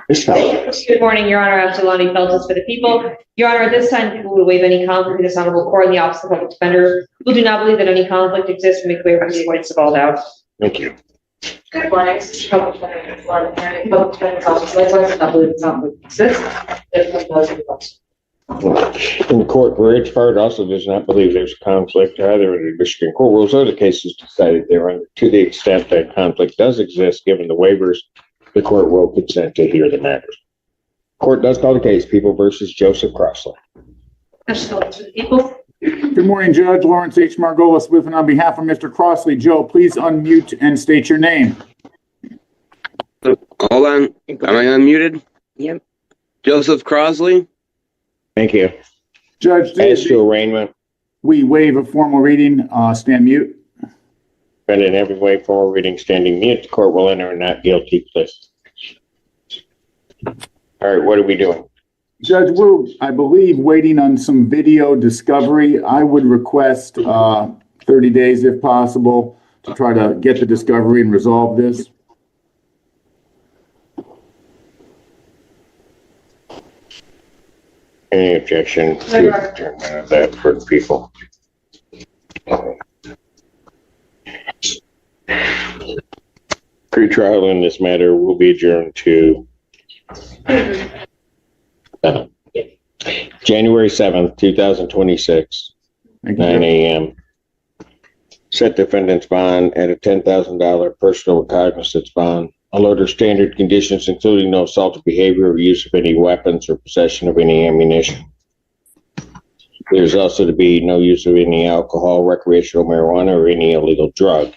Ms. Felix. Good morning, Your Honor. Absalani Feltus for the people. Your Honor, at this time, people will waive any conflict in this honorable court in the office of public defender. People do not believe that any conflict exists and make way for the avoidance of all doubt. Thank you. Good morning. Public defender, Florida County Public Defender's Office. Likewise, not believe conflict exists. In the court, for its part, also does not believe there's a conflict either in the Michigan court rules or the cases decided thereon. To the extent that conflict does exist, given the waivers, the court will consent to hear the matter. Court does call the case, People versus Joseph Crossley. People. Good morning, Judge. Lawrence H. Margolis with and on behalf of Mr. Crossley. Joe, please unmute and state your name. Hold on. Am I unmuted? Yep. Joseph Crossley. Thank you. Judge, As to arraignment, we waive a formal reading. Stand mute. and in every way formal reading standing mute, the court will enter a not guilty plea. All right, what are we doing? Judge, we're, I believe, waiting on some video discovery. I would request 30 days if possible to try to get the discovery and resolve this. Any objection to adjournment of that for the people? Pre-trial in this matter will be adjourned to January 7th, 2026, 9 a.m. Set defendant's bond at a $10,000 personal recognizance bond. Alert or standard conditions, including no assaultive behavior or use of any weapons or possession of any ammunition. There's also to be no use of any alcohol, recreational marijuana, or any illegal drug.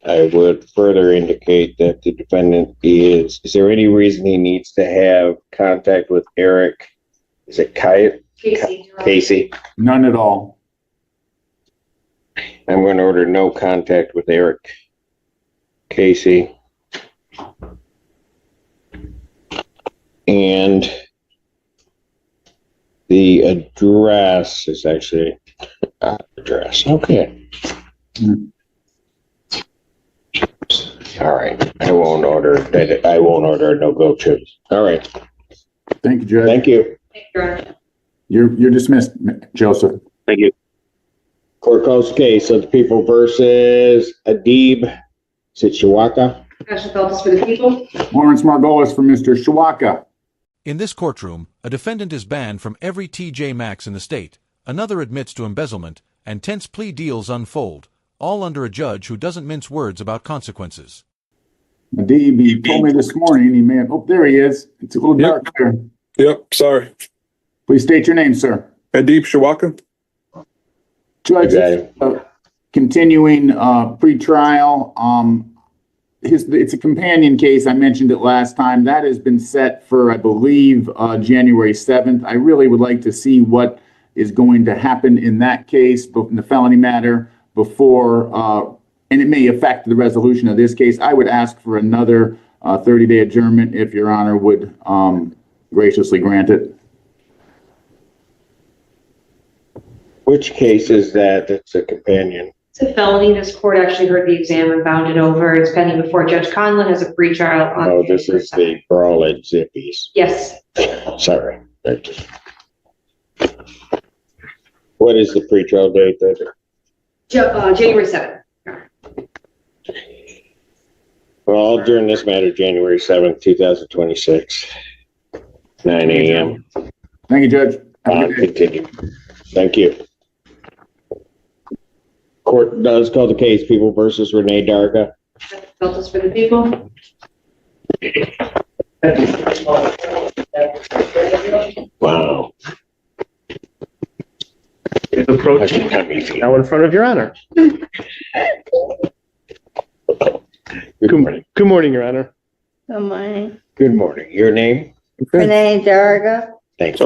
I would further indicate that the defendant is there any reason he needs to have contact with Eric? Is it Casey? None at all. I'm going to order no contact with Eric Casey. And the address is actually address. Okay. All right. I won't order that. I won't order a no-go choose. All right. Thank you, Judge. Thank you. You're dismissed, Joseph. Thank you. Court calls the case of the people versus Adib Sitchiwaka. Ashley Feltus for the people. Lawrence Margolis for Mr. Shawaka. In this courtroom, a defendant is banned from every TJ Maxx in the state, another admits to embezzlement, and tense plea deals unfold, all under a judge who doesn't mince words about consequences. Adib, he told me this morning he may have, oh, there he is. It's a little dark there. Yep, sorry. Please state your name, sir. Adib Shawaka. Judge, continuing pre-trial, it's a companion case. I mentioned it last time. That has been set for, I believe, January 7th. I really would like to see what is going to happen in that case, in the felony matter, before, and it may affect the resolution of this case. I would ask for another 30-day adjournment if Your Honor would graciously grant it. Which case is that? That's a companion. It's a felony. This court actually heard the exam and bound it over. It's pending before Judge Conlon has a pretrial on. Oh, this is the brawl at Zippy's. Yes. Sorry. What is the pretrial date there? January 7th. Well, during this matter, January 7th, 2026, 9 a.m. Thank you, Judge. Continue. Thank you. Court does call the case People versus Renee Darga. Feltus for the people. Wow. Approach now in front of Your Honor. Good morning. Good morning, Your Honor. Good morning. Good morning. Your name? Renee Darga. Thank you.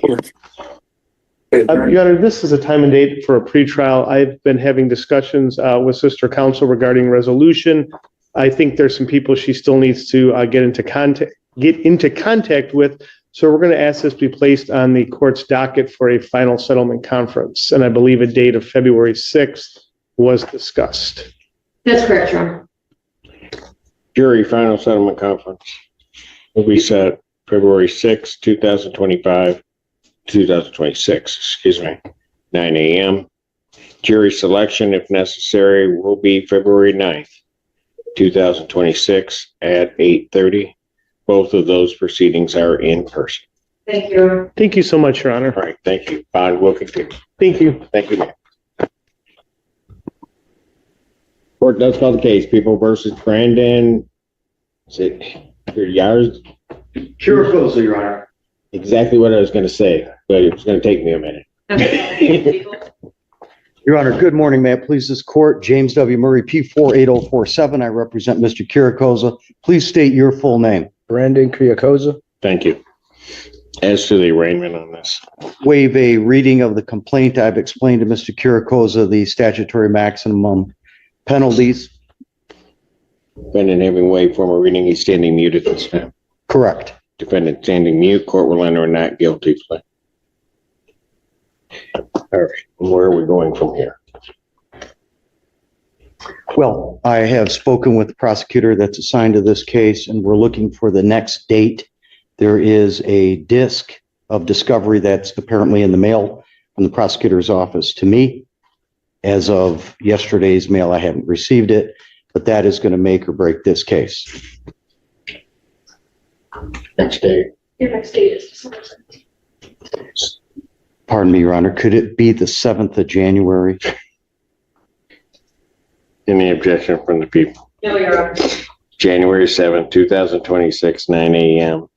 Your Honor, this is a time and date for a pretrial. I've been having discussions with sister counsel regarding resolution. I think there's some people she still needs to get into contact with. So we're going to ask this be placed on the court's docket for a final settlement conference. And I believe a date of February 6th was discussed. That's correct, Your Honor. Jury final settlement conference will be set February 6, 2026, excuse me, 9 a.m. Jury selection, if necessary, will be February 9th, 2026 at 8:30. Both of those proceedings are in person. Thank you, Your Honor. Thank you so much, Your Honor. All right, thank you. Bond will continue. Thank you. Thank you, ma'am. Court does call the case, People versus Brandon. Is it yours? Curacosa, Your Honor. Exactly what I was going to say, but it was going to take me a minute. Your Honor, good morning. May it please this court, James W. Murray, P48047. I represent Mr. Curacosa. Please state your full name. Brandon Curacosa. Thank you. As to the arraignment on this, Waive a reading of the complaint. I've explained to Mr. Curacosa the statutory maximum penalties. defendant having waived formal reading, he's standing mute at this time. Correct. Defendant standing mute, court will enter a not guilty plea. All right, where are we going from here? Well, I have spoken with the prosecutor that's assigned to this case, and we're looking for the next date. There is a disc of discovery that's apparently in the mail from the prosecutor's office to me. As of yesterday's mail, I haven't received it, but that is going to make or break this case. Next day. Your next date is December 17th. Pardon me, Your Honor, could it be the 7th of January? Any objection from the people? No, Your Honor. January 7th, 2026, 9 a.m.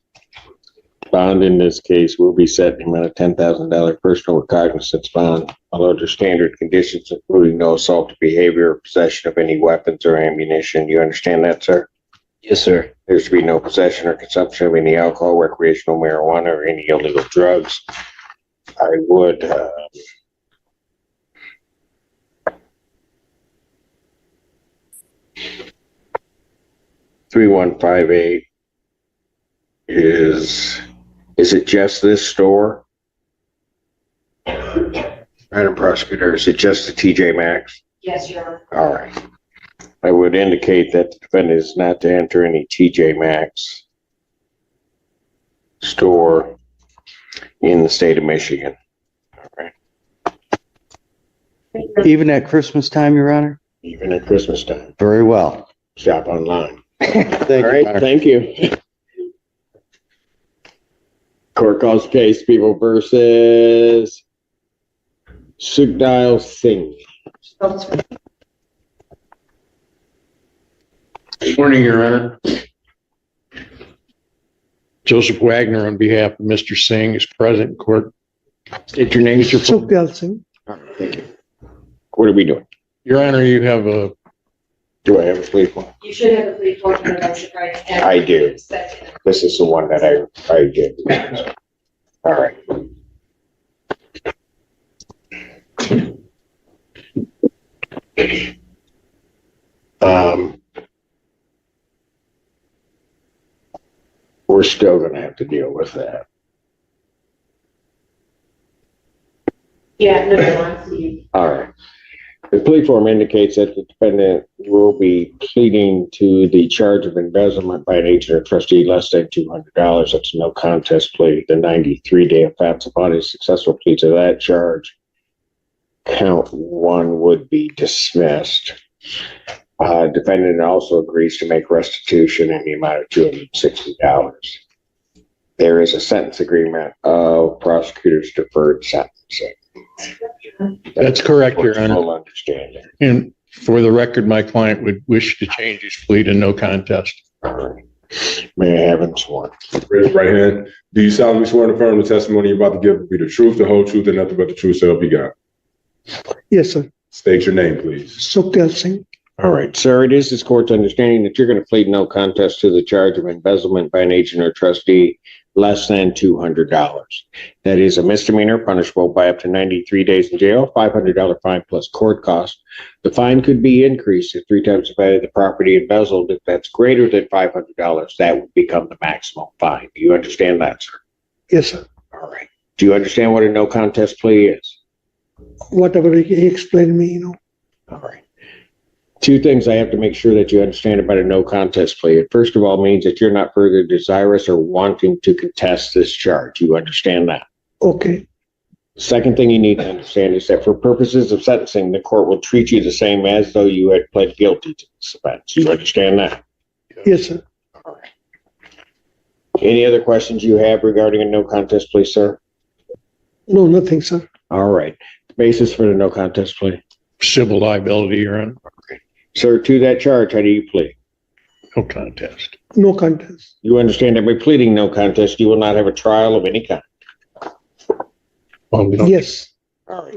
Bond in this case will be set in the amount of $10,000 personal recognizance bond under standard conditions, including no assault behavior or possession of any weapons or ammunition. You understand that, sir? Yes, sir. There's to be no possession or consumption of any alcohol, recreational marijuana, or any illegal drugs. I would 3158 is it just this store? Madam Prosecutor, is it just the TJ Maxx? Yes, Your Honor. All right. I would indicate that the defendant is not to enter any TJ Maxx store in the state of Michigan. All right. Even at Christmas time, Your Honor? Even at Christmas time. Very well. Shop online. Thank All you, right, Your Honor. thank you. Court calls case People versus Sukhdev Singh. Good morning, Your Honor. Joseph Wagner on behalf of Mr. Singh is present in court. State your name. Sukhdev Singh. All right, thank you. What are we doing? Your Honor, you have a, Do I have a plea form? You should have a plea form for the motion, right? I do. This is the one that I did. All right. We're still going to have to deal with that. Yeah, no. All right. The plea form indicates that the defendant will be pleading to the charge of embezzlement by an agent or trustee less than $200. That's a no contest plea. The 93-day offense upon a successful plea to that charge, count one would be dismissed. Defendant also agrees to make restitution in the amount of $260. There is a sentence agreement of prosecutor's deferred sentencing. that's correct, Your Honor. Full understanding. And for the record, my client would wish to change his plea to no contest. All right. May I have him sworn? Raise your right hand. Do you solemnly swear to affirm the testimony you're about to give will be the truth, the whole truth, and nothing but the truth, so help you God? Yes, sir. State your name, please. Sukhdev Singh. All right, sir, it is this court's understanding that you're going to plead no contest to the charge of embezzlement by an agent or trustee less than $200. That is a misdemeanor punishable by up to 93 days in jail, $500 fine plus court cost. The fine could be increased to 3 times the value of the property embezzled. If that's greater than $500, that would become the maximum fine. Do you understand that, sir? Yes, sir. All right. Do you understand what a no contest plea is? Whatever he explained me, All right. Two things I have to make sure that you understand about a no contest plea. It first of all means that you're not further desirous or wanting to contest this charge. You understand that? Okay. Second thing you need to understand is that for purposes of sentencing, the court will treat you the same as though you had pled guilty to this offense. You understand that? Yes, sir. Any other questions you have regarding a no contest plea, sir? No, nothing, sir. All right. The basis for the no contest plea. Civil liability, Your Honor. Sir, to that charge, how do you plead? No contest. No contest. You understand that by pleading no contest, you will not have a trial of any kind. Well, we don't- Yes.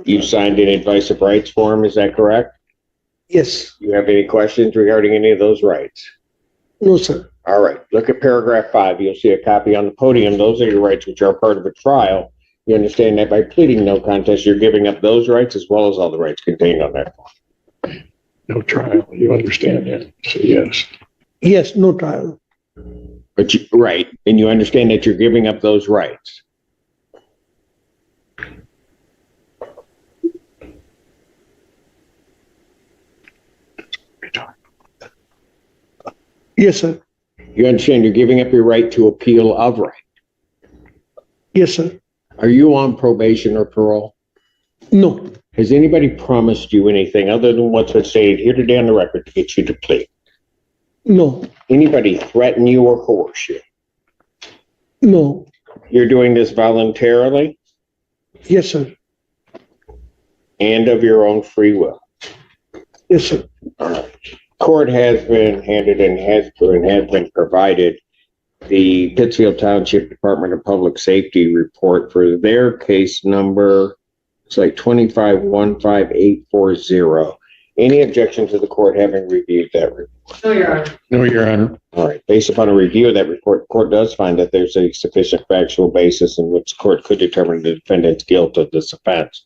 You signed an advice of rights form, is that correct? Yes. You have any questions regarding any of those rights? No, sir. All right, look at paragraph 5. You'll see a copy on the podium. Those are your rights which are part of a trial. You understand that by pleading no contest, you're giving up those rights as well as all the rights contained on that form. No trial. You understand that? So yes. Yes, no trial. But you, right, and you understand that you're giving up those rights. Yes, sir. You understand you're giving up your right to appeal of right. Yes, sir. Are you on probation or parole? No. Has anybody promised you anything other than what's been stated here today on the record to get you to plead? No. Anybody threaten you or coerce you? No. You're doing this voluntarily Yes, sir. and of your own free will. Yes, sir. All right. Court has been handed and has been provided the Pittsfield Township Department of Public Safety report for their case number. It's like 2515840. Any objection to the court having reviewed that report? No, Your Honor. No, Your Honor. All right. Based upon a review of that report, the court does find that there's a sufficient factual basis in which the court could determine the defendant's guilt of this offense.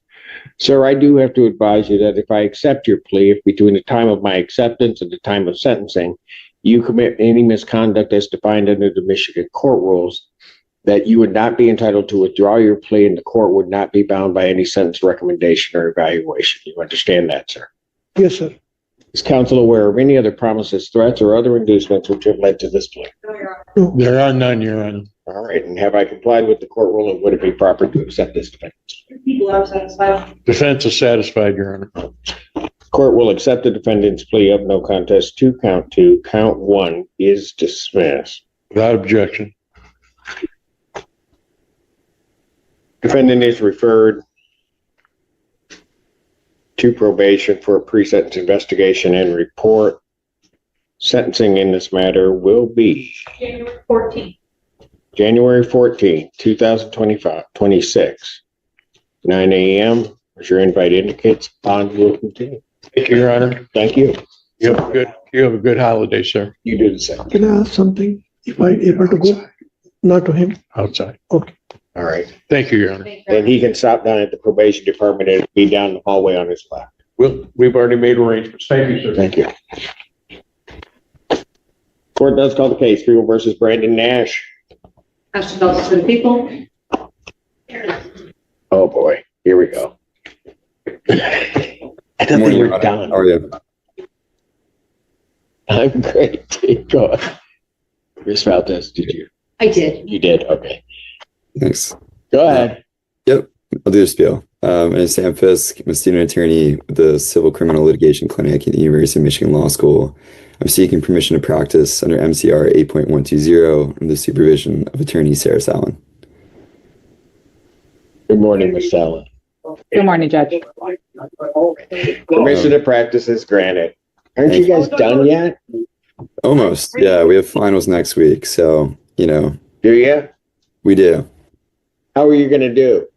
Sir, I do have to advise you that if I accept your plea, if between the time of my acceptance and the time of sentencing, you commit any misconduct as defined under the Michigan court rules, that you would not be entitled to withdraw your plea and the court would not be bound by any sentence recommendation or evaluation. You understand that, sir? Yes, sir. Is counsel aware of any other promises, threats, or other inducements which have led to this plea? No, Your Honor. No. There are none, Your Honor. All right. And have I complied with the court rule and would it be proper to accept this defense? People are satisfied. Defense is satisfied, Your Honor. Court will accept the defendant's plea of no contest to count 2. Count 1 is dismissed. Without objection. Defendant is referred to probation for a pre-sentence investigation and report. Sentencing in this matter will be January 14th. January 14th, 2026, 9 a.m. As your invite indicates, bond will continue. Thank you, Your Honor. Thank you. You have a good holiday, sir. You do the same. Can I ask something? If I able to go? Not to him? Outside. Okay. All right. Thank you, Your Honor. And he can stop down at the probation department and be down the hallway on his left. We've already made arrangements. Thank you, sir. Thank you. Court does call the case, People versus Brandon Nash. Mr. Feltus for the people. Oh, boy. Here we go. I don't think we're done. How are you? I'm great. Go ahead. Ms. Valdez, did you? I did. You did? Okay. Thanks. Go ahead. Yep, I'll do the spiel. My name is Sam Fisk. I'm a student attorney with the Civil Criminal Litigation Clinic at the University of Michigan Law School. I'm seeking permission to practice under MCR 8.120 under the supervision of attorney Sarah Sallin. Good morning, Ms. Sallin. Good morning, Judge. Permission to practice is granted. Aren't you guys done yet? Almost. Yeah, we have finals next week. So, Do you? we do. How are you going to do?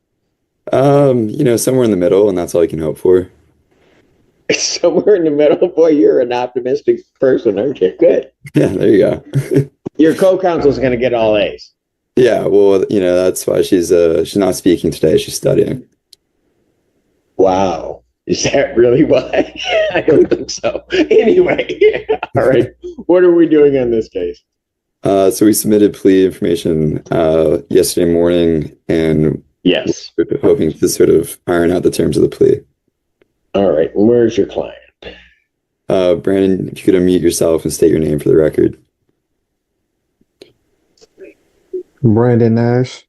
Somewhere in the middle, and that's all I can hope for. Somewhere in the middle. Boy, you're an optimistic person, aren't you? Good. Yeah, there you go. Your co-counsel is going to get all A's. Yeah, well, that's why she's not speaking today. She's studying. Wow. Is that really why? I don't think so. Anyway, all right. What are we doing on this case? So we submitted plea information yesterday morning, and yes, we're hoping to sort of iron out the terms of the plea. All right. Where's your client? Brandon, if you could unmute yourself and state your name for the record. Brandon Nash.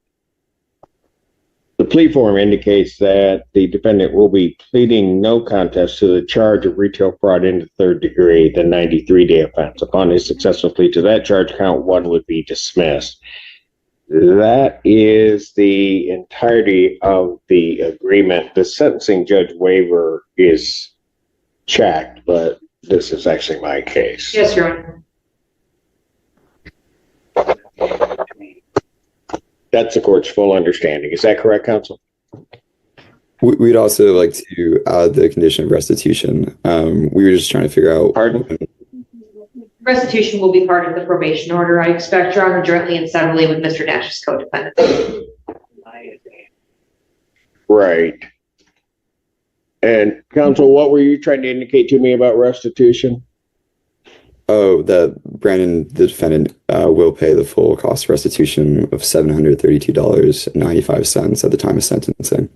The plea form indicates that the defendant will be pleading no contest to the charge of retail fraud in the third degree, the 93-day offense. Upon his successful plea to that charge, count one would be dismissed. That is the entirety of the agreement. The sentencing judge waiver is checked, but this is actually my case. Yes, Your Honor. That's the court's full understanding. Is that correct, counsel? We'd also like to add the condition of restitution. We were just trying to figure out. Pardon? Restitution will be part of the probation order, I expect, Your Honor, jointly and severally with Mr. Nash's co-defendant. Right. And counsel, what were you trying to indicate to me about restitution? Oh, that Brandon, the defendant, will pay the full cost restitution of $732.95 at the time of sentencing.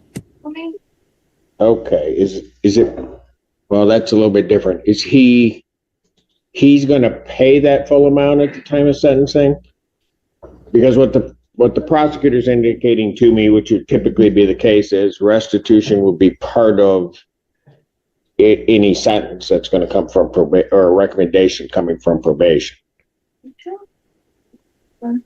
Okay. Is it? Well, that's a little bit different. Is he's going to pay that full amount at the time of sentencing? Because what the prosecutor's indicating to me, which would typically be the case, is restitution will be part of any sentence that's going to come from probation or a recommendation coming from probation. And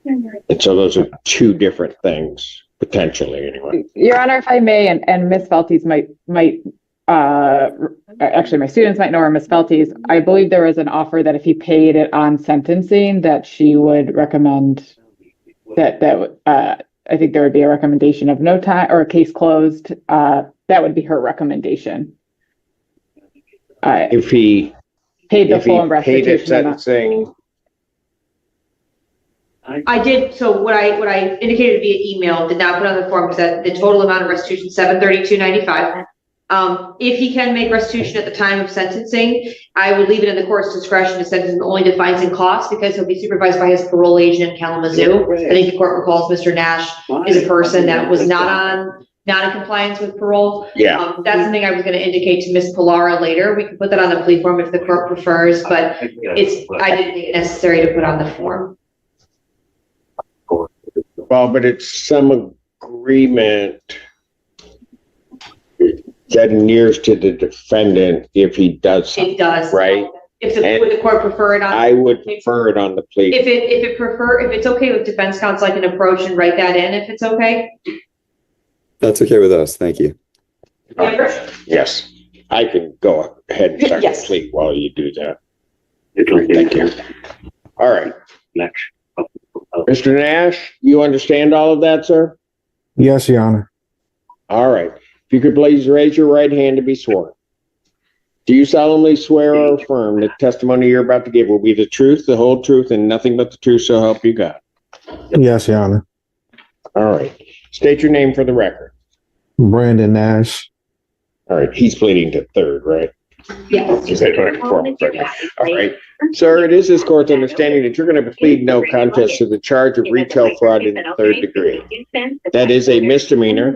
so those are two different things, potentially, anyway. Your Honor, if I may, and Ms. Feltes might actually my students might know, or Ms. Feltes, I believe there was an offer that if he paid it on sentencing, that she would recommend that I think there would be a recommendation of no time or a case closed. That would be her recommendation. If he paid the full restitution. Paid it sentencing. I did. So what I indicated via email, did not put on the form, was that the total amount of restitution $732.95. If he can make restitution at the time of sentencing, I would leave it in the court's discretion to sentence him only to fines and costs, because he'll be supervised by his parole agent in Kalamazoo. I think the court recalls Mr. Nash is a person that was not in compliance with parole. Yeah. That's something I was going to indicate to Ms. Pilara later. We can put that on the plea form if the court prefers, but I didn't think it necessary to put on the form. Well, but it's some agreement that nears to the defendant if he does something. It does. Right? Would the court prefer it on? I would prefer it on the plea. If it's okay with defense counsel, I can approach and write that in if it's okay. That's okay with us. Thank you. Yes, I can go ahead and start the plea while you do that. Thank you. All right. Next. Mr. Nash, you understand all of that, sir? Yes, Your Honor. All right. If you could please raise your right hand to be sworn. Do you solemnly swear or affirm that the testimony you're about to give will be the truth, the whole truth, and nothing but the truth, so help you God? Yes, Your Honor. All right. State your name for the record. Brandon Nash. All right. He's pleading to third, right? Yes. All right. Sir, it is this court's understanding that you're going to plead no contest to the charge of retail fraud in the third degree. That is a misdemeanor.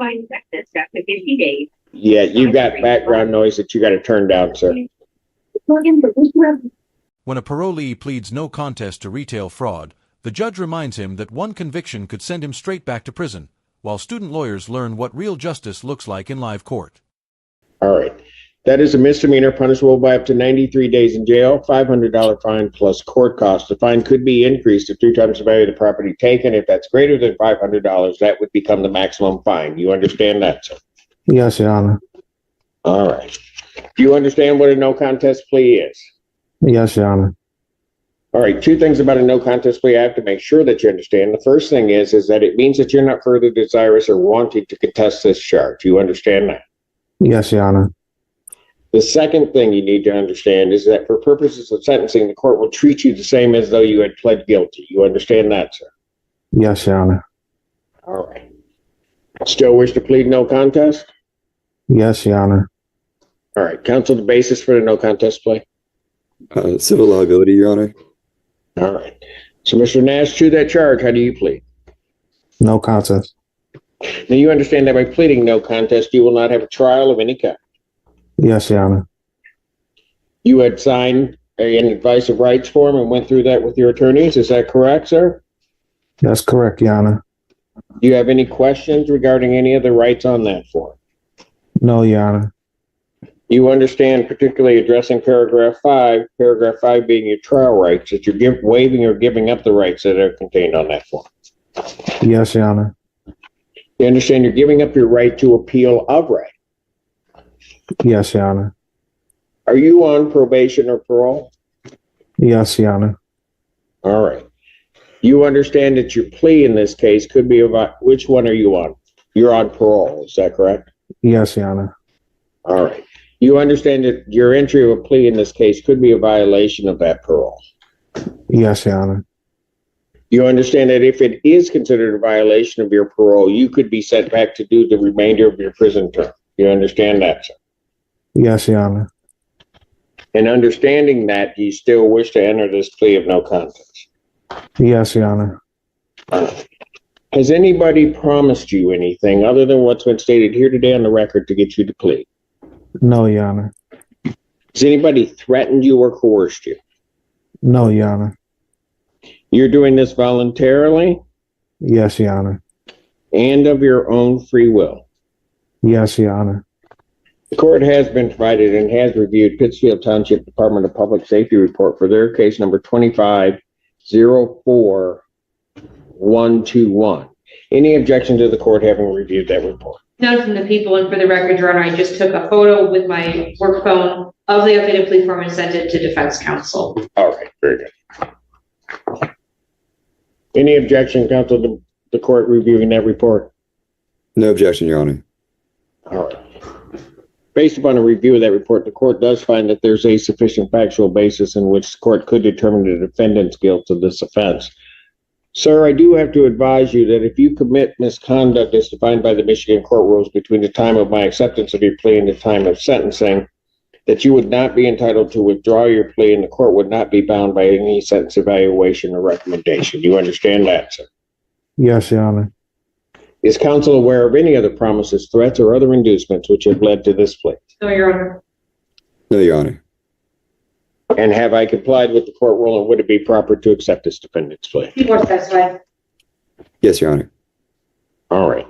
Yeah, you got background noise that you got to turn down, sir. When a parolee pleads no contest to retail fraud, the judge reminds him that one conviction could send him straight back to prison, while student lawyers learn what real justice looks like in live court. All right. That is a misdemeanor punishable by up to 93 days in jail, $500 fine plus court costs. The fine could be increased to 3 times the value of the property taken. If that's greater than $500, that would become the maximum fine. You understand that, sir? Yes, Your Honor. All right. Do you understand what a no contest plea is? Yes, Your Honor. All right. 2 things about a no contest plea I have to make sure that you understand. The first thing is that it means that you're not further desirous or wanting to contest this charge. You understand that? Yes, Your Honor. The second thing you need to understand is that for purposes of sentencing, the court will treat you the same as though you had pled guilty. You understand that, sir? Yes, Your Honor. All right. Still wish to plead no contest? Yes, Your Honor. All right. Counsel, the basis for the no contest plea? Civil liability, Your Honor. All right. So, Mr. Nash, to that charge, how do you plead? No contest. Now, you understand that by pleading no contest, you will not have a trial of any kind. Yes, Your Honor. You had signed an advice of rights form and went through that with your attorneys. Is that correct, sir? That's correct, Your Honor. Do you have any questions regarding any of the rights on that form? No, Your Honor. You understand, particularly addressing paragraph 5 being your trial rights, that you're waiving or giving up the rights that are contained on that form. Yes, Your Honor. You understand you're giving up your right to appeal of right. Yes, Your Honor. Are you on probation or parole? Yes, Your Honor. All right. You understand that your plea in this case could be about, which one are you on? You're on parole, is that correct? Yes, Your Honor. All right. You understand that your entry of a plea in this case could be a violation of that parole? Yes, Your Honor. You understand that if it is considered a violation of your parole, you could be sent back to do the remainder of your prison term. You understand that, sir? Yes, Your Honor. And understanding that, you still wish to enter this plea of no contest? Yes, Your Honor. Has anybody promised you anything other than what's been stated here today on the record to get you to plea? No, Your Honor. Has anybody threatened you or coerced you? No, Your Honor. You're doing this voluntarily Yes, Your Honor. and of your own free will. Yes, Your Honor. The court has been provided and has reviewed Pittsfield Township Department of Public Safety report for their case number 25-04121. Any objection to the court having reviewed that report? None from the people, and for the record, Your Honor, I just took a photo with my work phone of the updated plea form and sent it to defense counsel. All right, very good. Any objection, counsel, to the court reviewing that report? No objection, Your Honor. All right. Based upon a review of that report, the court does find that there's a sufficient factual basis in which the court could determine the defendant's guilt of this offense. Sir, I do have to advise you that if you commit misconduct as defined by the Michigan court rules between the time of my acceptance of your plea and the time of sentencing, that you would not be entitled to withdraw your plea and the court would not be bound by any sentence evaluation or recommendation. You understand that, sir? Yes, Your Honor. Is counsel aware of any other promises, threats, or other inducements which have led to this plea? No, Your Honor. No, Your Honor. And have I complied with the court rule, and would it be proper to accept this defendant's plea? Be more specified. Yes, Your Honor. All right.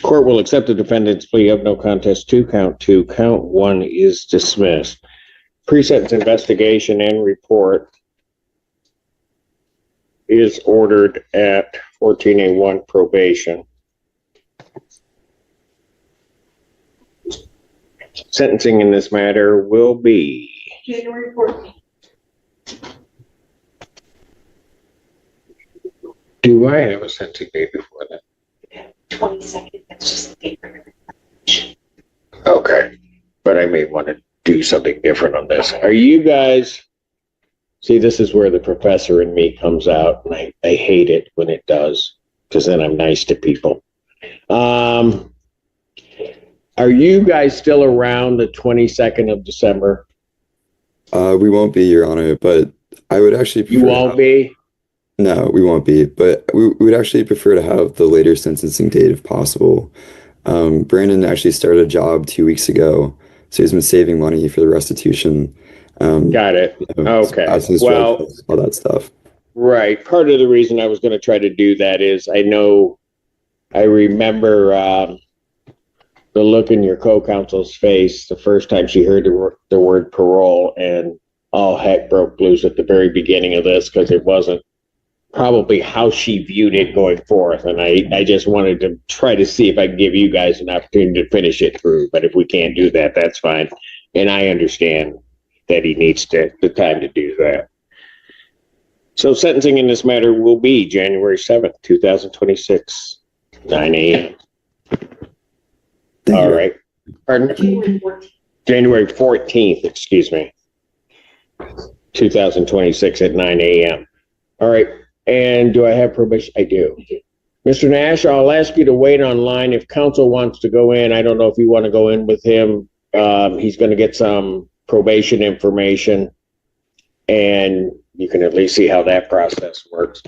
Court will accept the defendant's plea of no contest to count 2. Count 1 is dismissed. Pre-sentence investigation and report is ordered at 14A1 probation. Sentencing in this matter will be January 14th. Do I have a sentencing date before that? 22nd. That's just the date for Okay. But I may want to do something different on this. Are you guys, see, this is where the professor in me comes out, and I hate it when it does, because then I'm nice to people. Are you guys still around the 22nd of December? We won't be, Your Honor, but I would actually prefer. You won't be? No, we won't be, but we would actually prefer to have the later sentencing date if possible. Brandon actually started a job 2 weeks ago, so he's been saving money for the restitution. Got it. Okay. Well, all that stuff. Right. Part of the reason I was going to try to do that is I remember the look in your co-counsel's face the first time she heard the word parole, and all heck broke loose at the very beginning of this, because it wasn't probably how she viewed it going forth. And I just wanted to try to see if I can give you guys an opportunity to finish it through. But if we can't do that, that's fine. And I understand that he needs the time to do that. So sentencing in this matter will be January 7th, 2026, 9 a.m. All right. Pardon? January 14th, excuse me. 2026 at 9 a.m. All right. And do I have permission? I do. Mr. Nash, I'll ask you to wait online. If counsel wants to go in, I don't know if you want to go in with him. He's going to get some probation information, and you can at least see how that process works.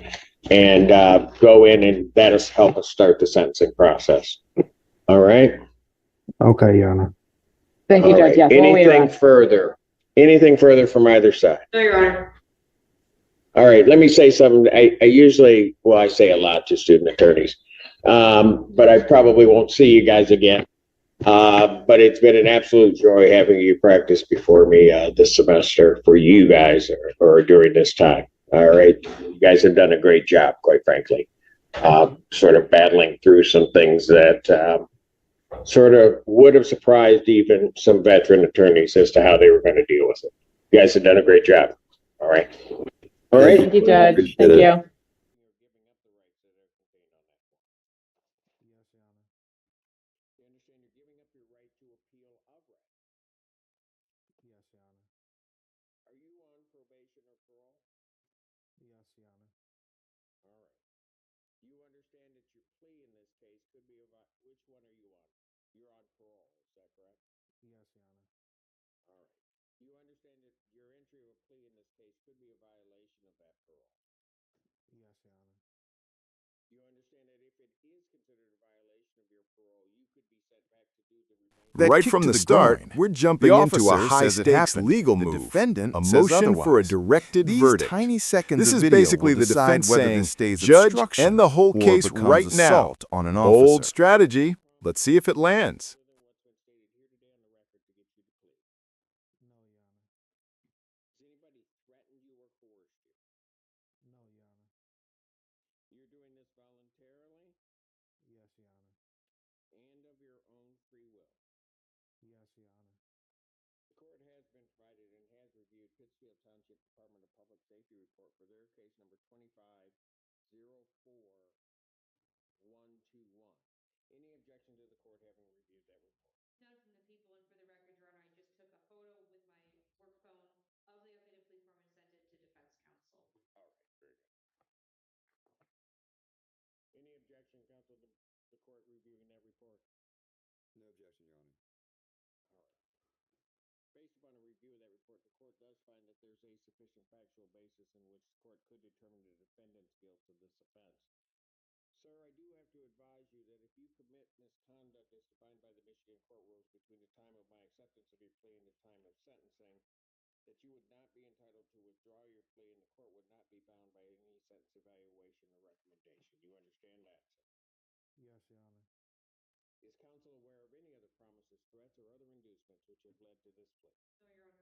And go in, and that'll help us start the sentencing process. All right? Okay, Your Honor. Thank you, All Judge. right. Yes, we'll wait Anything around. further? Anything further from either side? No, Your Honor. All right, let me say something. I usually, well, I say a lot to student attorneys, but I probably won't see you guys again. But it's been an absolute joy having you practice before me this semester for you guys or during this time. All right, you guys have done a great job, quite frankly. Sort of battling through some things that sort of would have surprised even some veteran attorneys as to how they were going to deal with it. You guys have done a great job. All right. All right. Thank you, Judge. Thank you. Right from the start, we're jumping into a high-stakes legal move, a motion for a directed verdict. This is basically the defense saying, "Judge, end the whole case right now." Bold strategy. Let's see if it lands.